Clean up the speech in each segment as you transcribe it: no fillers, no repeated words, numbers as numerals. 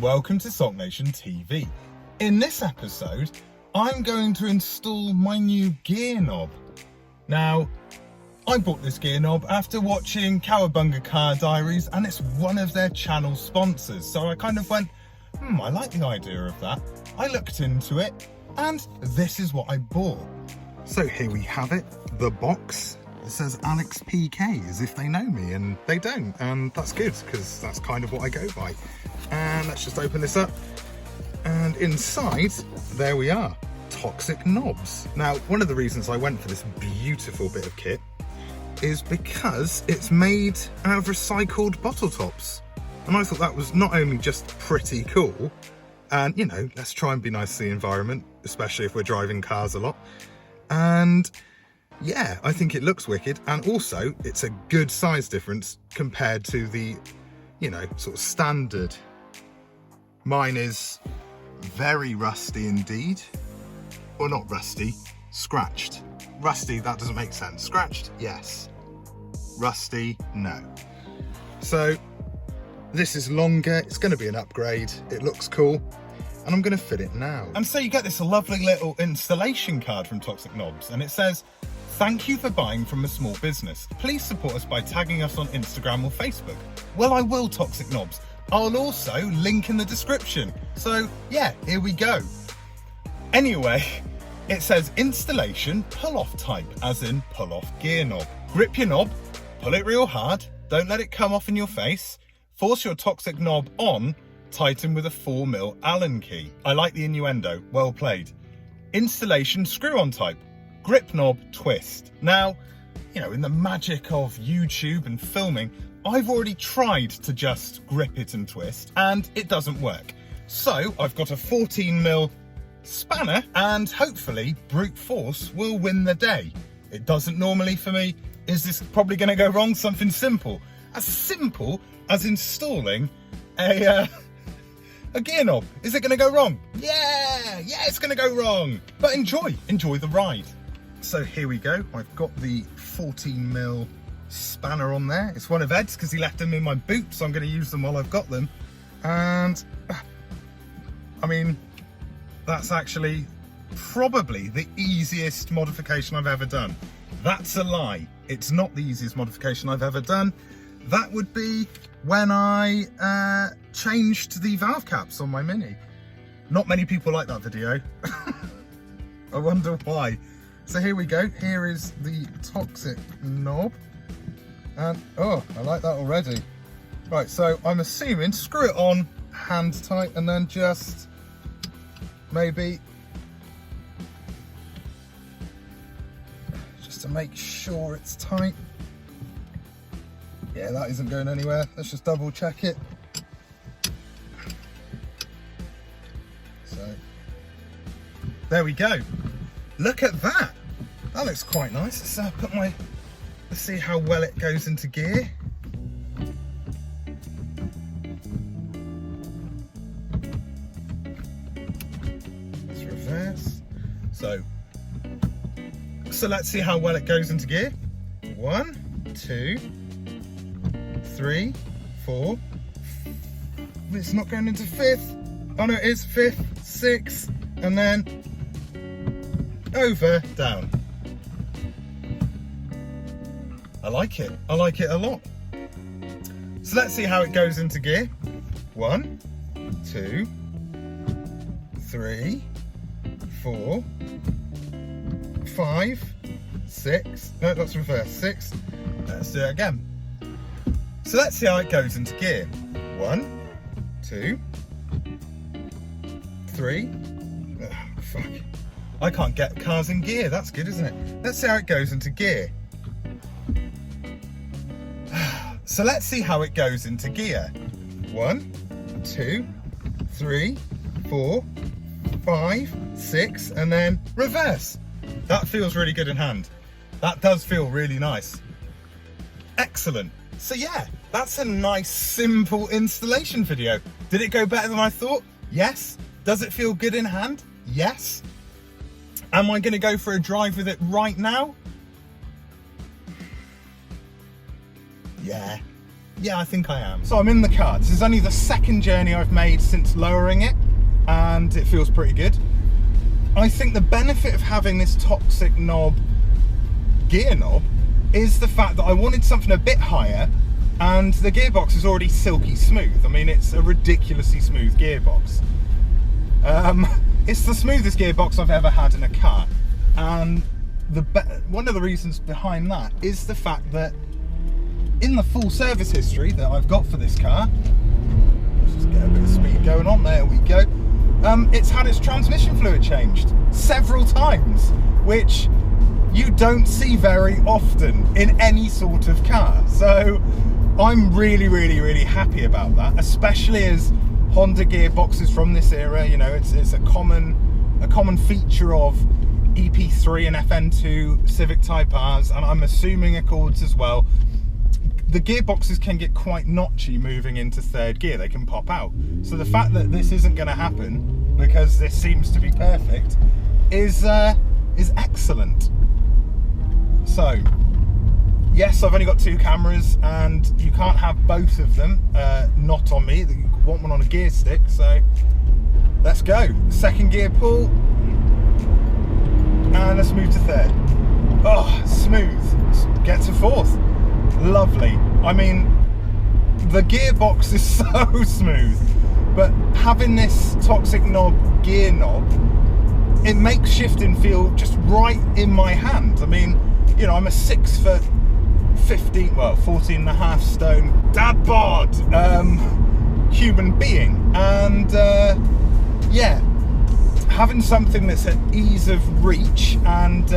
welcome to SULKNATIONtv. In this episode, I'm going to install my new gear knob. Now, I bought this gear knob after watching Cowabunga Car Diaries, and it's one of their channel sponsors, so I kind of went, I like the idea of that. I looked into it, and this is what I bought. So here we have it, the box. It says Alex PK, as if they know me, and they don't, and that's good, because that's kind of what I go by. And let's just open this up, and inside, there we are, toxic knobs. Now, one of the reasons I went for this beautiful bit of kit is because it's made out of recycled bottle tops. And I thought that was not only just pretty cool, and you know, let's try and be nice to the environment, especially if we're driving cars a lot. And yeah, I think it looks wicked, and also it's a good size difference compared to the, you know, sort of standard. Mine is very rusty indeed. Or not rusty, scratched. Rusty, that doesn't make sense. Scratched, yes. Rusty, no. So this is longer, it's going to be an upgrade, it looks cool, and I'm going to fit it now. And so you get this lovely little installation card from Toxic Knobs, and it says, "Thank you for buying from a small business. Please support us by tagging us on Instagram or Facebook." Well, I will, Toxic Knobs. I'll also link in the description. So yeah, here we go. Anyway, it says installation pull-off type, as in pull-off gear knob. Grip your knob, pull it real hard, don't let it come off in your face. Force your toxic knob on, tighten with a 4mm Allen key. I like the innuendo, well played. Installation screw-on type. Grip knob twist. Now, you know, in the magic of YouTube and filming, I've already tried to just grip it and twist, and it doesn't work. So I've got a 14mm spanner, and hopefully brute force will win the day. It doesn't normally for me. Is this probably going to go wrong? Something simple as installing a gear knob. Is it going to go wrong? Yeah, it's going to go wrong. But enjoy the ride. So here we go. I've got the 14mm spanner on there. It's one of Ed's because he left them in my boot, so I'm going to use them while I've got them. And I mean, that's actually probably the easiest modification I've ever done. That's a lie. It's not the easiest modification I've ever done. That would be when I changed the valve caps on my Mini. Not many people like that video. I wonder why. So here we go. Here is the toxic knob. And oh, I like that already. Right, so I'm assuming screw it on hand tight, and then just maybe just to make sure it's tight. Yeah, that isn't going anywhere. Let's just double check it. So there we go. Look at that. That looks quite nice. Let's see how well it goes into gear. Let's reverse. So let's see how well it goes into gear. 1, 2, 3, 4. It's not going into 5th. Oh no, it is 5th, 6th, and then over, down. I like it a lot. So let's see how it goes into gear. 1, 2, 3, 4, 5, 6. No, that's reverse. 6. Let's do it again. So let's see how it goes into gear. 1, 2, 3. Oh, fuck. I can't get cars in gear. That's good, isn't it? Let's see how it goes into gear. So let's see how it goes into gear. 1, 2, 3, 4, 5, 6, and then reverse. That feels really good in hand. That does feel really nice. Excellent. So yeah, that's a nice, simple installation video. Did it go better than I thought? Yes. Does it feel good in hand? Yes. Am I going to go for a drive with it right now? Yeah. Yeah, I think I am. So I'm in the car. This is only the second journey I've made since lowering it, and it feels pretty good. I think the benefit of having this toxic knob gear knob is the fact that I wanted something a bit higher, and the gearbox is already silky smooth. I mean, it's a ridiculously smooth gearbox. It's the smoothest gearbox I've ever had in a car, and one of the reasons behind that is the fact that in the full service history that I've got for this car, let's just get a bit of speed going on, there we go, it's had its transmission fluid changed several times, which you don't see very often in any sort of car. So I'm really happy about that, especially as Honda gearboxes from this era, you know, it's a common feature of EP3 and FN2 Civic Type Rs, and I'm assuming Accords as well. The gearboxes can get quite notchy moving into third gear, they can pop out. So the fact that this isn't going to happen, because this seems to be perfect, is excellent. So yes, I've only got 2 cameras, and you can't have both of them, not on me. You want one on a gear stick, so let's go. Second gear pull, and let's move to third. Oh, smooth. Get to fourth. Lovely. I mean, the gearbox is so smooth, but having this toxic knob gear knob, it makes shifting feel just right in my hand. I mean, you know, I'm a 6 foot 14 and a half stone dad bod human being, and yeah, having something that's at ease of reach and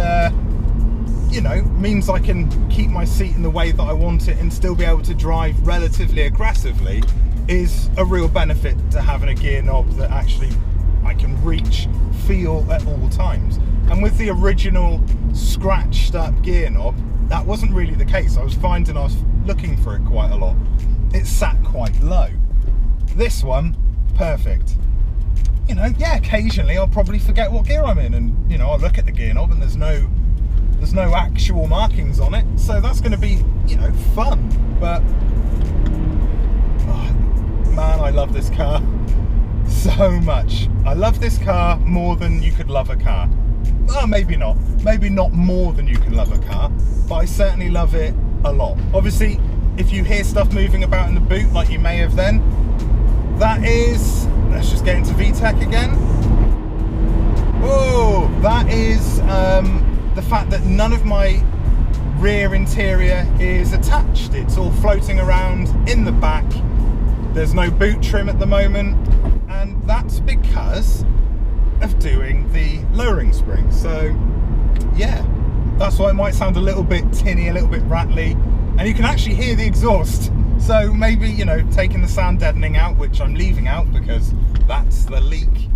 you know, means I can keep my seat in the way that I want it and still be able to drive relatively aggressively is a real benefit to having a gear knob that actually I can reach, feel at all times. And with the original scratched up gear knob, that wasn't really the case. I was finding I was looking for it quite a lot. It sat quite low. This one, perfect. You know, yeah, occasionally I'll probably forget what gear I'm in, and you know, I'll look at the gear knob and there's no actual markings on it, so that's going to be, you know, fun. But oh, man, I love this car so much. I love this car more than you could love a car. Oh, maybe not more than you can love a car, but I certainly love it a lot. Obviously, if you hear stuff moving about in the boot like you may have then, that is, let's just get into VTEC again. Whoa, that is the fact that none of my rear interior is attached. It's all floating around in the back. There's no boot trim at the moment, and that's because of doing the lowering spring. So yeah, that's why it might sound a little bit tinny, a little bit rattly, and you can actually hear the exhaust. So maybe, you know, taking the sound deadening out, which I'm leaving out because that's the leak.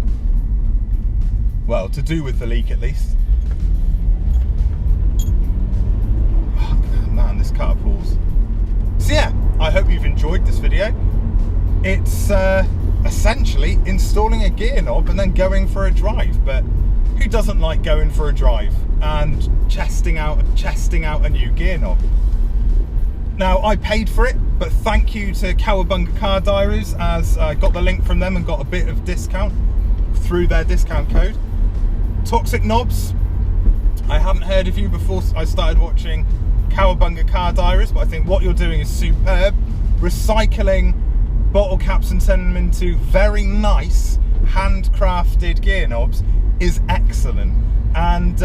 Well, to do with the leak at least. Oh, man, this car pulls. So yeah, I hope you've enjoyed this video. It's essentially installing a gear knob and then going for a drive, but who doesn't like going for a drive and chesting out a new gear knob? Now, I paid for it, but thank you to Cowabunga Car Diaries, as I got the link from them and got a bit of discount through their discount code. Toxic knobs, I haven't heard of you before I started watching Cowabunga Car Diaries, but I think what you're doing is superb. Recycling bottle caps and turning them into very nice handcrafted gear knobs is excellent. And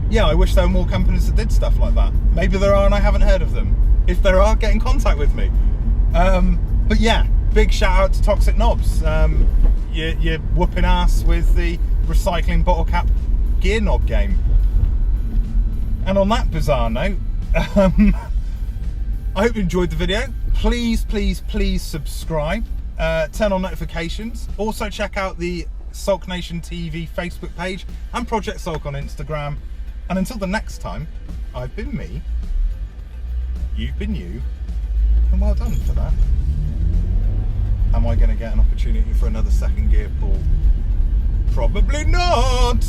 yeah, I wish there were more companies that did stuff like that. Maybe there are and I haven't heard of them. If there are, get in contact with me. But yeah, big shout out to Toxic Knobs. You're whooping ass with the recycling bottle cap gear knob game. And on that bizarre note, I hope you enjoyed the video. Please subscribe, turn on notifications. Also check out the SULKNATIONtv Facebook page and Project Sulk on Instagram. And until the next time, I've been me, you've been you, and well done for that. Am I going to get an opportunity for another second gear pull? Probably not.